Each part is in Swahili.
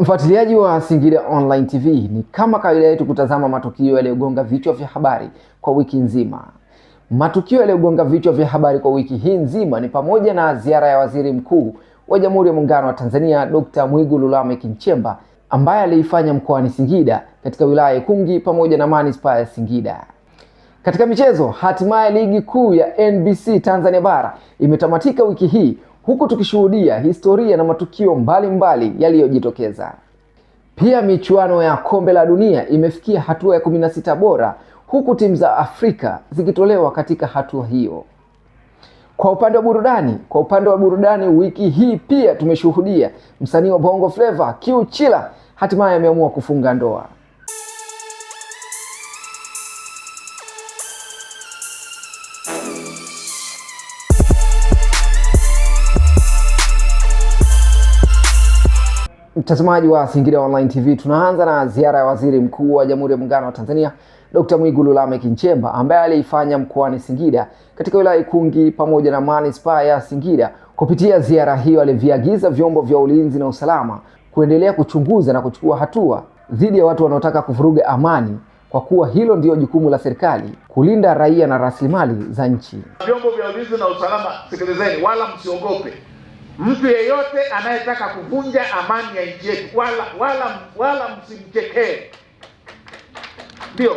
Mfuatiliaji wa Singida Online TV, ni kama kawaida yetu kutazama matukio yaliyogonga vichwa vya habari kwa wiki nzima. Matukio yaliyogonga vichwa vya habari kwa wiki hii nzima ni pamoja na ziara ya Waziri Mkuu wa Jamhuri ya Muungano wa Tanzania Dr. Mwigulu Lameck Nchemba ambaye aliifanya mkoani Singida katika wilaya ya Ikungi pamoja na manispaa ya Singida. Katika michezo, hatimaye ligi kuu ya NBC Tanzania Bara imetamatika wiki hii, huku tukishuhudia historia na matukio mbalimbali yaliyojitokeza. Pia michuano ya Kombe la Dunia imefikia hatua ya 16 bora, huku timu za Afrika zikitolewa katika hatua hiyo. Kwa upande wa burudani wiki hii pia tumeshuhudia msanii wa Bongo Flava Q Chila hatimaye ameamua kufunga ndoa. Mtazamaji wa Singida Online TV, tunaanza na ziara ya Waziri Mkuu wa Jamhuri ya Muungano wa Tanzania Dr. Mwigulu Lameck Nchemba ambaye aliifanya mkoani Singida katika wilaya Ikungi pamoja na manispaa ya Singida. Kupitia ziara hiyo aliviagiza vyombo vya ulinzi na usalama kuendelea kuchunguza na kuchukua hatua dhidi ya watu wanaotaka kuvuruga amani, kwa kuwa hilo ndio jukumu la serikali, kulinda raia na rasilimali za nchi. Vyombo vya ulinzi na usalama, sikilizeni, wala msiogope. Mtu yeyote anayetaka kuvunja amani ya nchi yetu, wala msimchekee. Ndio.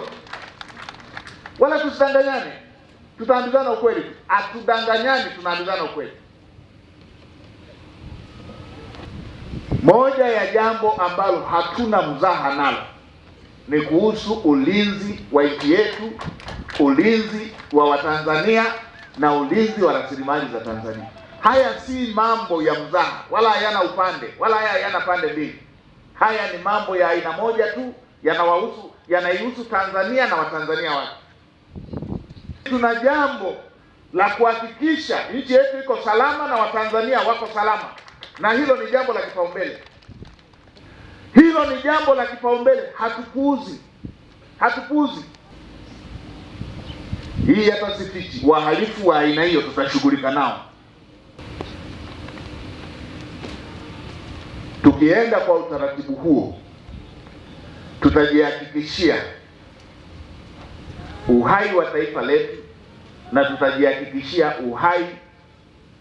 Wala tusidanganyane. Tutaambizana ukweli. Atudanganyani, tunaambizana ukweli. Moja ya jambo ambalo hatuna mzaha nalo ni kuhusu ulinzi wa nchi yetu, ulinzi wa Watanzania na ulinzi wa rasilimali za Tanzania. Haya si mambo ya mzaha, wala hayana upande, wala hayana pande mbili. Haya ni mambo ya aina moja tu, yanaihusu Tanzania na Watanzania wake. Tuna jambo la kuhakikisha nchi yetu iko salama na Watanzania wako salama, na hilo ni jambo la kipaumbele. Hilo ni jambo la kipaumbele, hatupuuzi. Hii hata sifichi, wahalifu wa aina hiyo tutashughulika nao. Tukienda kwa utaratibu huo, tutajihakikishia uhai wa taifa letu na tutajihakikishia uhai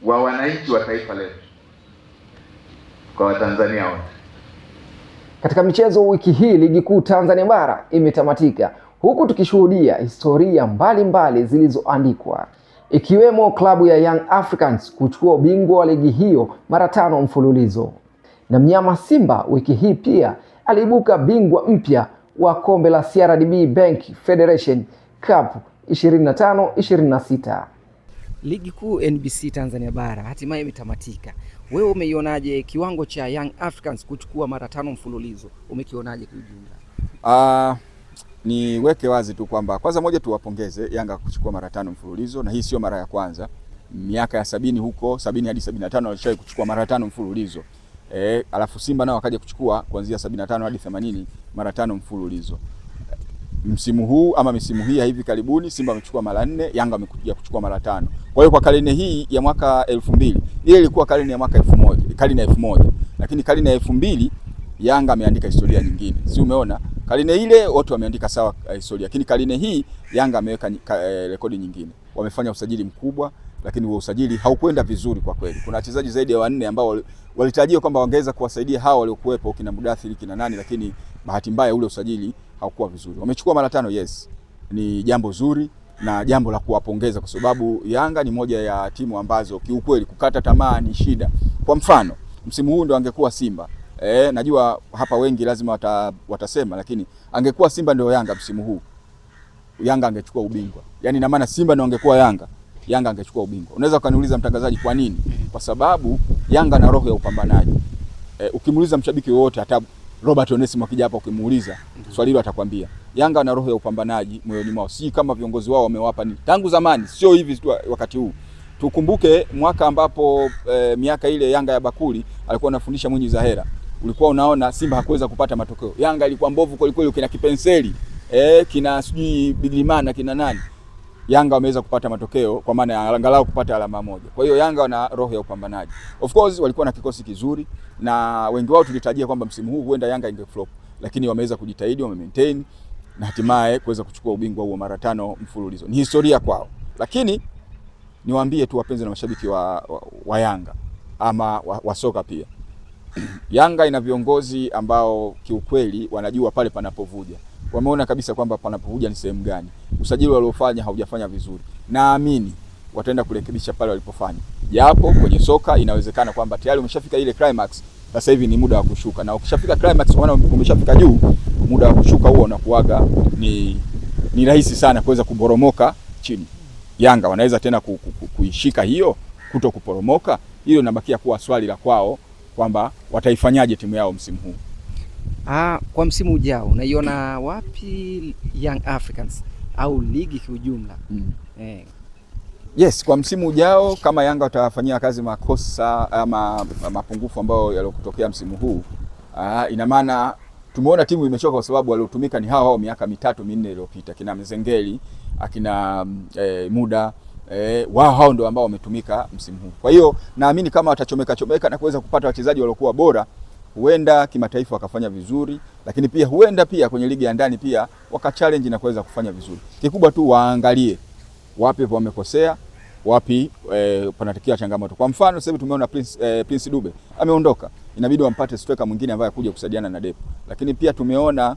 wa wananchi wa taifa letu, kwa Watanzania wote. Katika michezo wiki hii, ligi kuu Tanzania Bara imetamatika, huku tukishuhudia historia mbalimbali zilizoandikwa, ikiwemo klabu ya Young Africans kuchukua ubingwa wa ligi hiyo mara 5 mfululizo. Na mnyama Simba wiki hii pia aliibuka bingwa mpya wa kombe la CRDB Bank Federation Cup 25-26. Ligi kuu NBC Tanzania Bara hatimaye imetamatika. Wewe umeionaje kiwango cha Young Africans kuchukua mara 5 mfululizo? Umekionaje kwa ujumla? Niweke wazi tu kwamba kwanza moja tuwapongeze Yanga kuchukua mara 5 mfululizo, na hii sio mara ya kwanza. Miaka ya 70 huko, 70 hadi 75 walishawahi kuchukua mara 5 mfululizo. Alafu Simba nao wakaja kuchukua kuanzia 75 hadi 80 mara 5 mfululizo. Msimu huu ama misimu hii ya hivi karibuni Simba amechukua mara 4, Yanga amekuja kuchukua mara 5. Kwa hiyo kwa karne hii ya mwaka 2000, ile ilikuwa karne ya mwaka 1000, lakini karne ya 2000 Yanga ameandika historia nyingine. Si umeona? Karne ile watu wameandika sawa historia, lakini karne hii Yanga ameweka rekodi nyingine. Wamefanya usajili mkubwa, lakini huo usajili haukwenda vizuri kwa kweli. Kuna wachezaji zaidi ya 4 ambao walitarajia kwamba wangeweza kuwasaidia hao waliokuwepo kina Mudathiri kina nani, lakini bahati mbaya ule usajili haukuwa vizuri. Wamechukua mara 5, yes. Ni jambo zuri na jambo la kuwapongeza, kwa sababu Yanga ni moja ya timu ambazo kiukweli kukata tamaa ni shida. Kwa mfano, msimu huu ndio angekuwa Simba. Najua hapa wengi lazima watasema, lakini angekuwa Simba ndio Yanga msimu huu, Yanga angechukua ubingwa. Yaani na maana Simba ndio angekuwa Yanga angechukua ubingwa. Unaweza ukaniuliza mtangazaji, kwa nini? Kwa sababu Yanga na roho ya upambanaji. Ukimuuliza mshabiki wote, hata Robert Onesimo akija hapa ukimuuliza swali hilo atakwambia Yanga na roho ya upambanaji moyoni mwao. Si kama viongozi wao wamewapa ni tangu zamani, sio hivi tu wakati huu. Tukumbuke mwaka ambapo miaka ile Yanga ya Bakuli alikuwa anafundisha Mwinyi Zahera. Ulikuwa unaona Simba hakuweza kupata matokeo. Yanga ilikuwa mbovu kweli kweli, kina Kipenseli, kina sijui Biglimana kina nani. Yanga wameweza kupata matokeo kwa maana ya angalau kupata alama moja. Kwa hiyo Yanga wana roho ya upambanaji. Of course walikuwa na kikosi kizuri na wengi wao tulitarajia kwamba msimu huu huenda Yanga ingeflop, lakini wameweza kujitahidi, wamemaintain na hatimaye kuweza kuchukua ubingwa huo mara 5 mfululizo. Ni historia kwao. Lakini niwaambie tu wapenzi na mashabiki wa Yanga ama wa soka pia. Yanga ina viongozi ambao kiukweli wanajua pale panapovuja. Wameona kabisa kwamba panapovuja ni sehemu gani. Usajili waliofanya haujafanya vizuri. Naamini wataenda kurekebisha pale walipofanya. Japo kwenye soka inawezekana kwamba tayari umeshafika ile climax, sasa hivi ni muda wa kushuka. Na ukishafika climax maana umeshafika juu, muda wa kushuka huo unakuaga ni rahisi sana kuweza kuboromoka chini. Yanga wanaweza tena kuishika hiyo kuto kuporomoka. Hilo linabakia kuwa swali la kwao kwamba wataifanyaje timu yao msimu huu. Kwa msimu ujao unaiona wapi Young Africans au ligi kiujumla? Yes, kwa msimu ujao kama Yanga watafanyia kazi makosa ama mapungufu ambayo yaliyotokea msimu huu, ina maana tumeona timu imechoka kwa sababu waliotumika ni hao miaka 3-4 iliyopita, kina Mzengeli, akina Muda, hao ndio ambao wametumika msimu huu. Kwa hiyo naamini kama watachomeka na kuweza kupata wachezaji waliokuwa bora, huenda kimataifa wakafanya vizuri, lakini pia huenda pia kwenye ligi ya ndani pia wakachallenge na kuweza kufanya vizuri. Kikubwa tu waangalie wapi wamekosea, wapi panatakia changamoto. Kwa mfano sasa hivi tumeona Prince Dube ameondoka, inabidi wampate striker mwingine ambaye akuja kusaidiana na Depo. Lakini pia tumeona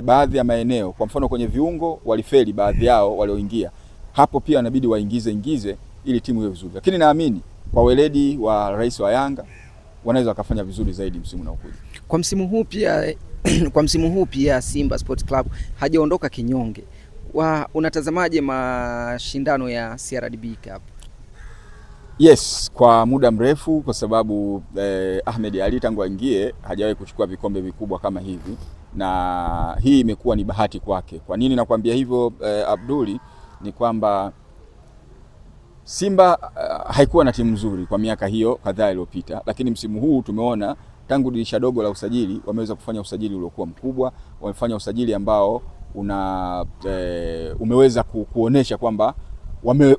baadhi ya maeneo, kwa mfano kwenye viungo walifeli baadhi yao walioingia. Hapo pia inabidi waingize ili timu iwe vizuri. Lakini naamini kwa weledi wa rais wa Yanga wanaweza wakafanya vizuri zaidi msimu unaokuja. Kwa msimu huu pia Simba Sports Club hajaondoka kinyonge. Unatazamaje mashindano ya CRDB Cup? Yes, kwa muda mrefu kwa sababu Ahmed Ali tangu aingie hajawahi kuchukua vikombe vikubwa kama hivi, na hii imekuwa ni bahati kwake. Kwa nini nakwambia hivyo Abduli? Ni kwamba Simba haikuwa na timu nzuri kwa miaka hiyo kadhaa iliyopita, lakini msimu huu tumeona tangu dirisha dogo la usajili wameweza kufanya usajili uliokuwa mkubwa, wamefanya usajili ambao umeweza kuonesha kwamba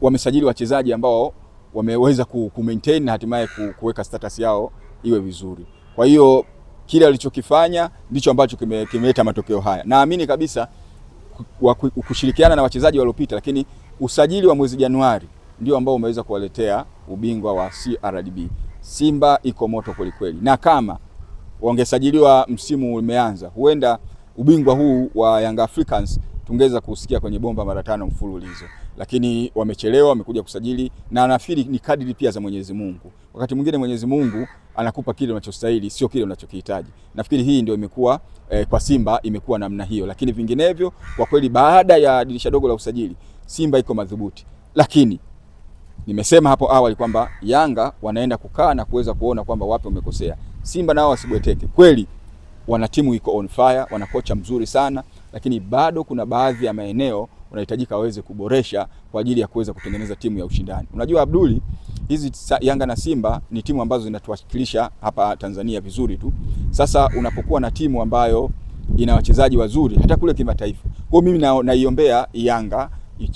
wamesajili wachezaji ambao wameweza maintain na hatimaye kuweka status yao iwe vizuri. Kwa hiyo kile alichokifanya ndicho ambacho kimeleta matokeo haya. Naamini kabisa kushirikiana na wachezaji waliopita, lakini usajili wa mwezi Januari ndio ambao umeweza kuwaletea ubingwa wa CRDB. Simba iko moto kweli kweli. Na kama wangesajiliwa msimu umeanza, huenda ubingwa huu wa Young Africans tungeweza kusikia kwenye bomba mara 5 mfululizo. Lakini wamechelewa, wamekuja kusajili, na nafikiri ni kadiri pia za Mwenyezi Mungu. Wakati mwingine Mwenyezi Mungu anakupa kile unachostahili, sio kile unachokihitaji. Nafikiri hii ndio imekuwa kwa Simba imekuwa namna hiyo. Lakini vinginevyo kwa kweli baada ya dirisha dogo la usajili Simba iko madhubuti. Lakini nimesema hapo awali kwamba Yanga wanaenda kukaa na kuweza kuona kwamba wapi wamekosea. Simba nao wasibweteke. Kweli wana timu iko on fire, wana kocha mzuri sana, lakini bado kuna baadhi ya maeneo unahitajika waweze kuboresha kwa ajili ya kuweza kutengeneza timu ya ushindani. Unajua Abduli, hizi Yanga na Simba ni timu ambazo zinatuwakilisha hapa Tanzania vizuri tu. Sasa unapokuwa na timu ambayo ina wachezaji wazuri hata kule kimataifa. Kwa mimi naiombea Yanga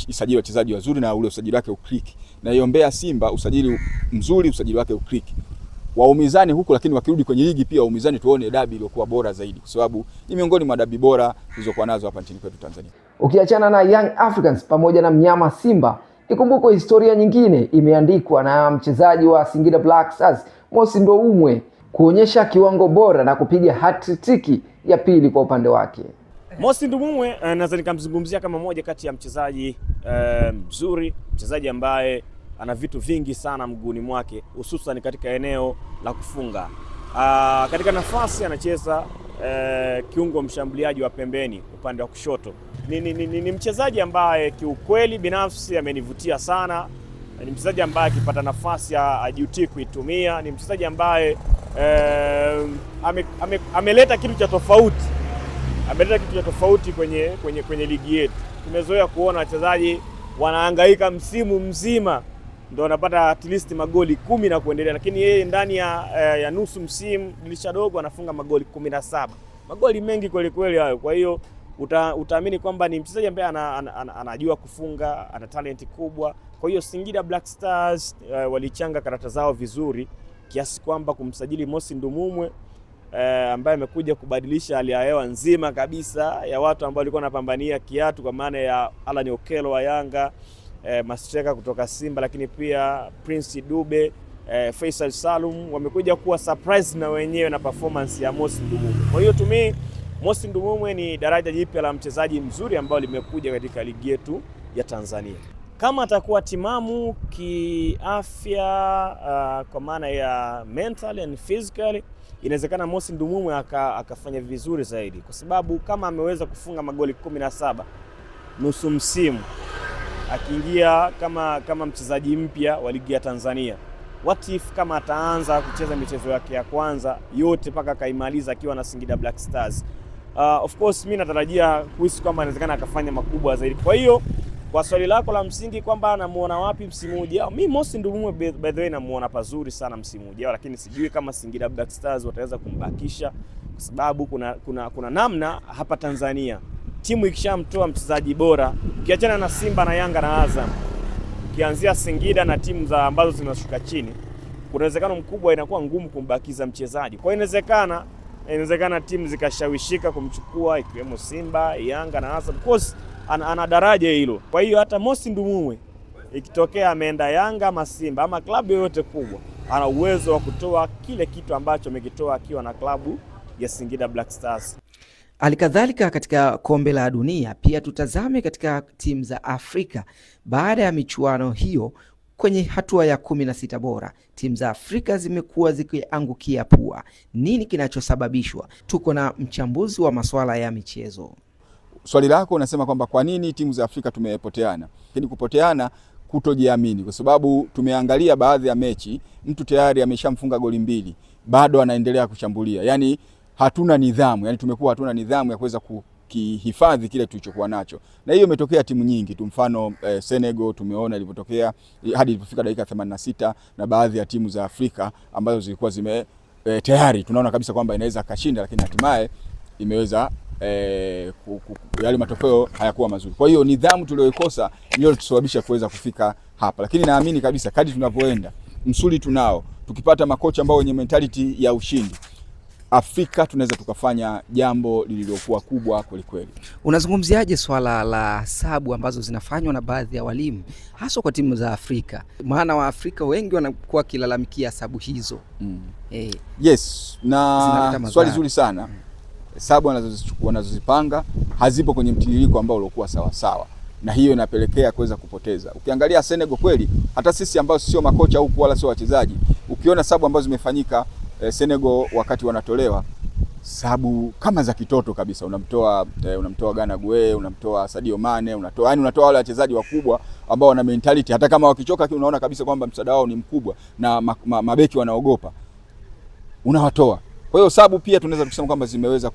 isajili wachezaji wazuri na ule usajili wake ukliki. Naiombea Simba usajili mzuri, usajili wake ukliki. Waumizani huko, lakini wakirudi kwenye ligi pia waumizani, tuone dabi iliyokuwa bora zaidi, kwa sababu ni miongoni mwa dabi bora zilizokuwa nazo hapa nchini kwetu Tanzania. Ukiachana na Young Africans pamoja na mnyama Simba, ikumbukwe historia nyingine imeandikwa na mchezaji wa Singida Black Stars Mosi Ndoumwe kuonyesha kiwango bora na kupiga hat-trick ya pili kwa upande wake. Mosi Ndoumwe naweza nikamzungumzia kama moja kati ya mchezaji mzuri, mchezaji ambaye ana vitu vingi sana mguuni mwake, hususan katika eneo la kufunga. Katika nafasi anacheza kiungo mshambuliaji wa pembeni upande wa kushoto. Ni mchezaji ambaye kiukweli binafsi amenivutia sana. Ni mchezaji ambaye akipata nafasi hajutii kuitumia. Ni mchezaji ambaye ameleta kitu cha tofauti. Ameleta kitu cha tofauti kwenye ligi yetu. Tumezoea kuona wachezaji wanahangaika msimu mzima ndio wanapata at least magoli 10 na kuendelea, lakini yeye ndani ya nusu msimu dirisha dogo anafunga magoli 17. Magoli mengi kweli kweli hayo. Kwa hiyo utaamini kwamba ni mchezaji ambaye anajua kufunga, ana talenti kubwa. Kwa hiyo Singida Black Stars walichanga karata zao vizuri kiasi kwamba kumsajili Mosi Ndumumwe ambaye amekuja kubadilisha hali ya hewa nzima kabisa ya watu ambao walikuwa wanapambania kiatu, kwa maana ya Alan Okello wa Yanga, Mastreka kutoka Simba, lakini pia Prince Dube, Faisal Salum wamekuja kuwa surprise na wenyewe na performance ya Mosi Ndumumwe. Kwa hiyo tumi Mosi Ndumumwe ni daraja jipya la mchezaji mzuri ambao limekuja katika ligi yetu ya Tanzania. Kama atakuwa timamu kiafya, kwa maana ya mental and physical, inawezekana Mosi Ndumumwe akafanya vizuri zaidi, kwa sababu kama ameweza kufunga magoli 17 nusu msimu akiingia kama mchezaji mpya wa ligi ya Tanzania, what if kama ataanza kucheza michezo yake ya kwanza yote mpaka kaimaliza akiwa na Singida Black Stars, of course mimi natarajia kuhisi kwamba inawezekana akafanya makubwa zaidi. Kwa hiyo kwa swali lako la msingi kwamba anamuona wapi msimu ujao, mimi Mosi Ndumumwe by the way namuona pazuri sana msimu ujao, lakini sijui kama Singida Black Stars wataweza kumbakisha, kwa sababu kuna namna hapa Tanzania timu ikishamtoa mchezaji bora, ukiachana na Simba na Yanga na Azam, ukianzia Singida na timu za ambazo zinashuka chini, kuna uwezekano mkubwa inakuwa ngumu kumbakiza mchezaji. Kwa hiyo inawezekana timu zikashawishika kumchukua, ikiwemo Simba, Yanga na Azam. Of course ana daraja hilo. Kwa hiyo hata Mosi Ndumumwe ikitokea ameenda Yanga ama Simba ama klabu yoyote kubwa, ana uwezo wa kutoa kile kitu ambacho amekitoa akiwa na klabu ya Singida Black Stars. Alikadhalika katika kombe la dunia pia tutazame katika timu za Afrika. Baada ya michuano hiyo kwenye hatua ya 16 bora, timu za Afrika zimekuwa zikiangukia pua. Nini kinachosababishwa? Tuko na mchambuzi wa masuala ya michezo. Swali lako unasema kwamba kwa nini timu za Afrika tumepoteana? Lakini kupoteana kutojiamini, kwa sababu tumeangalia baadhi ya mechi, mtu tayari ameshamfunga goli 2 bado anaendelea kushambulia. Yaani hatuna nidhamu, yani tumekuwa hatuna nidhamu ya kuweza kukihifadhi kile tulichokuwa nacho. Na hiyo imetokea timu nyingi tu, mfano Senegal tumeona ilipotokea hadi ilipofika dakika 86, na baadhi ya timu za Afrika ambazo zilikuwa tayari tunaona kabisa kwamba inaweza kashinda, lakini hatimaye imeweza yale matokeo hayakuwa mazuri. Kwa hiyo nidhamu tuliyoikosa ndio tusababisha kuweza kufika hapa, lakini naamini kabisa kadri tunavyoenda, msuli tunao, tukipata makocha ambao wenye mentality ya ushindi, Afrika tunaweza tukafanya jambo lililokuwa kubwa kweli kweli. Unazungumziaje swala la sabu ambazo zinafanywa na baadhi ya walimu hasa kwa timu za Afrika? Maana wa Afrika wengi wanakuwa kilalamikia sabu hizo. Yes, na swali zuri sana. Sabu wanazozipanga hazipo kwenye mtiririko ambao ulikuwa sawa sawa, na hiyo inapelekea kuweza kupoteza. Ukiangalia Senegal kweli, hata sisi ambao sio makocha huku wala sio wachezaji, ukiona sabu ambazo zimefanyika Senegal wakati wanatolewa, sabu kama za kitoto kabisa. Unamtoa Gana Gueye, unamtoa Sadio Mane, unatoa wale wachezaji wakubwa ambao wana mentality, hata kama wakichoka unaona kabisa kwamba msaada wao ni mkubwa na mabeki wanaogopa, unawatoa. Kwa hiyo sabu pia tunaweza kusema kwamba zimeweza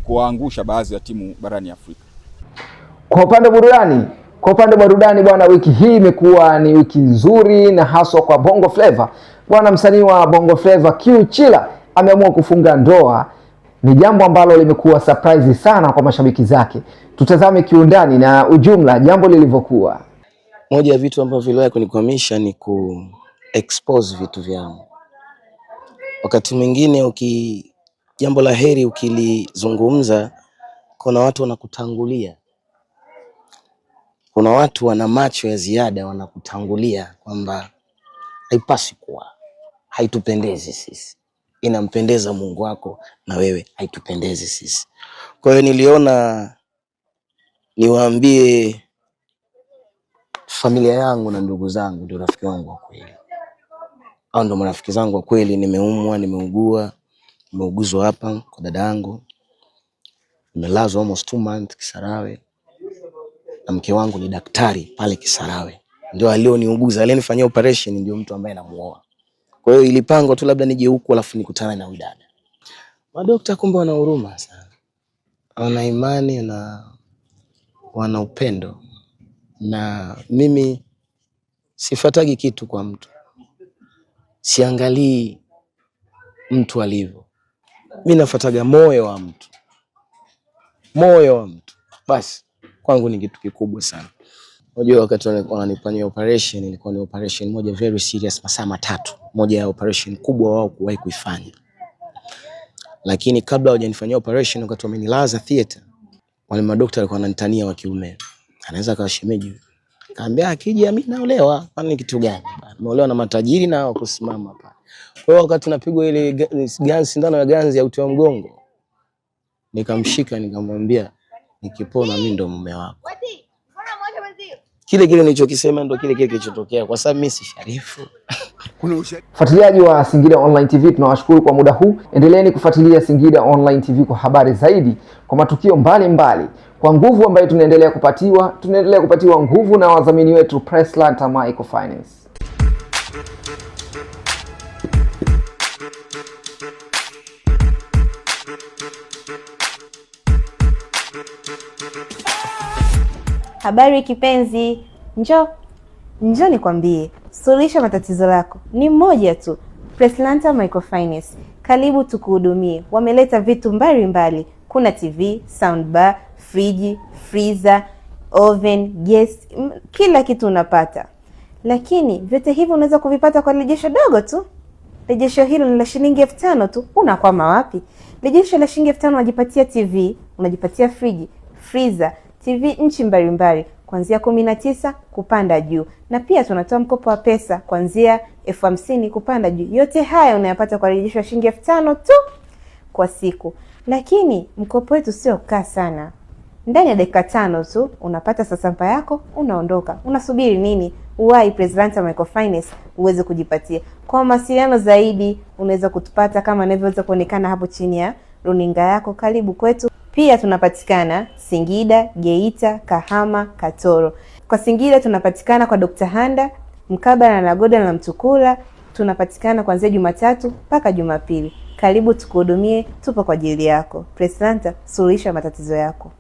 kuwaangusha baadhi ya timu barani Afrika. Kwa upande wa burudani bwana, wiki hii imekuwa ni wiki nzuri, na haswa kwa Bongo Flava. Bwana, msanii wa Bongo Flava Q Chila ameamua kufunga ndoa. Ni jambo ambalo limekuwa surprise sana kwa mashabiki zake. Tutazame kiundani na ujumla jambo lilivyokuwa. Moja ya vitu ambavyo viliwahi kunikwamisha ni expose vitu vyangu. Wakati mwingine jambo la heri ukilizungumza, kuna watu wanakutangulia. Kuna watu wana macho ya ziada wanakutangulia kwamba haipasi kuwa, haitupendezi sisi, inampendeza Mungu wako na wewe haitupendezi sisi. Kwa hiyo niliona niwaambie familia yangu na ndugu zangu, ndio rafiki wangu wa kweli. Hao ndio marafiki zangu wa kweli. Nimeumwa, nimeuguzwa hapa kwa dada yangu, nimelazwa almost 2 months Kisarawe, na mke wangu ni daktari pale Kisarawe, ndio alioniuguza, alinifanyia operation, ndio mtu ambaye namuoa. Kwa hiyo ilipangwa tu labda nije huku alafu nikutane na udada. Madokta kumbe wana huruma sana, wana imani na wana upendo, na mimi sifatagi kitu kwa mtu, siangalii mtu alivyo, mimi nafataga moyo wa mtu. moyo wa mtu, basi kwangu ni kitu kikubwa sana. Unajua wakati wananifanyia operation, ilikuwa ni operation moja very serious, masaa 3, moja ya operation kubwa wao kuwahi kuifanya. Lakini kabla hawajanifanyia operation, wakati wamenilaza theater, wale madaktari walikuwa wananitania wa kiume, anaweza kawa shemeji, kaambia akija mimi naolewa, kwani kitu gani? Naolewa na matajiri na wakusimama hapa. Kwa hiyo wakati napigwa ile ganzi, sindano ya ganzi ya uti wa mgongo, nikamshika nikamwambia, nikipona mimi ndo mume wako. Kile nilichokisema ndo kile kilichotokea, kwa sababu mimi si Sharifu. Fuatiliaji wa Singida Online TV, tunawashukuru kwa muda huu. Endeleeni kufuatilia Singida Online TV kwa habari zaidi, kwa matukio mbalimbali, kwa nguvu ambayo tunaendelea kupatiwa nguvu na wadhamini wetu Presslanta Microfinance. Habari kipenzi, njoo nikwambie, suluhisha matatizo lako ni mmoja tu, Presslanta Microfinance. Karibu tukuhudumie. Wameleta vitu mbalimbali. Kuna TV, soundbar, friji, freezer, oven, gas, kila kitu unapata. Lakini vyote hivi unaweza kuvipata kwa rejesho dogo tu. Rejesho hilo ni la shilingi 5,000 tu. Unakwama wapi? Rejesho la shilingi 5,000 unajipatia TV, unajipatia friji, freezer, TV nchi mbalimbali kuanzia 19 kupanda juu, na pia tunatoa mkopo wa pesa kuanzia 50,000 kupanda juu. Yote haya unayapata kwa rejesho la shilingi 5,000 tu kwa siku. Lakini mkopo wetu sio kaa sana. Ndani ya dakika 5 tu unapata sasampa yako, unaondoka. Unasubiri nini? Uwai Presslanta Microfinance uweze kujipatia. Kwa mawasiliano zaidi unaweza kutupata kama inavyoweza kuonekana hapo chini ya runinga yako. Karibu kwetu. Pia tunapatikana Singida, Geita, Kahama, Katoro. Kwa Singida tunapatikana kwa Dr. Handa, mkabala na Goda na Mtukula. Tunapatikana kuanzia Jumatatu mpaka Jumapili. Karibu tukuhudumie, tupo kwa ajili yako. Presslanta, suluhisha matatizo yako.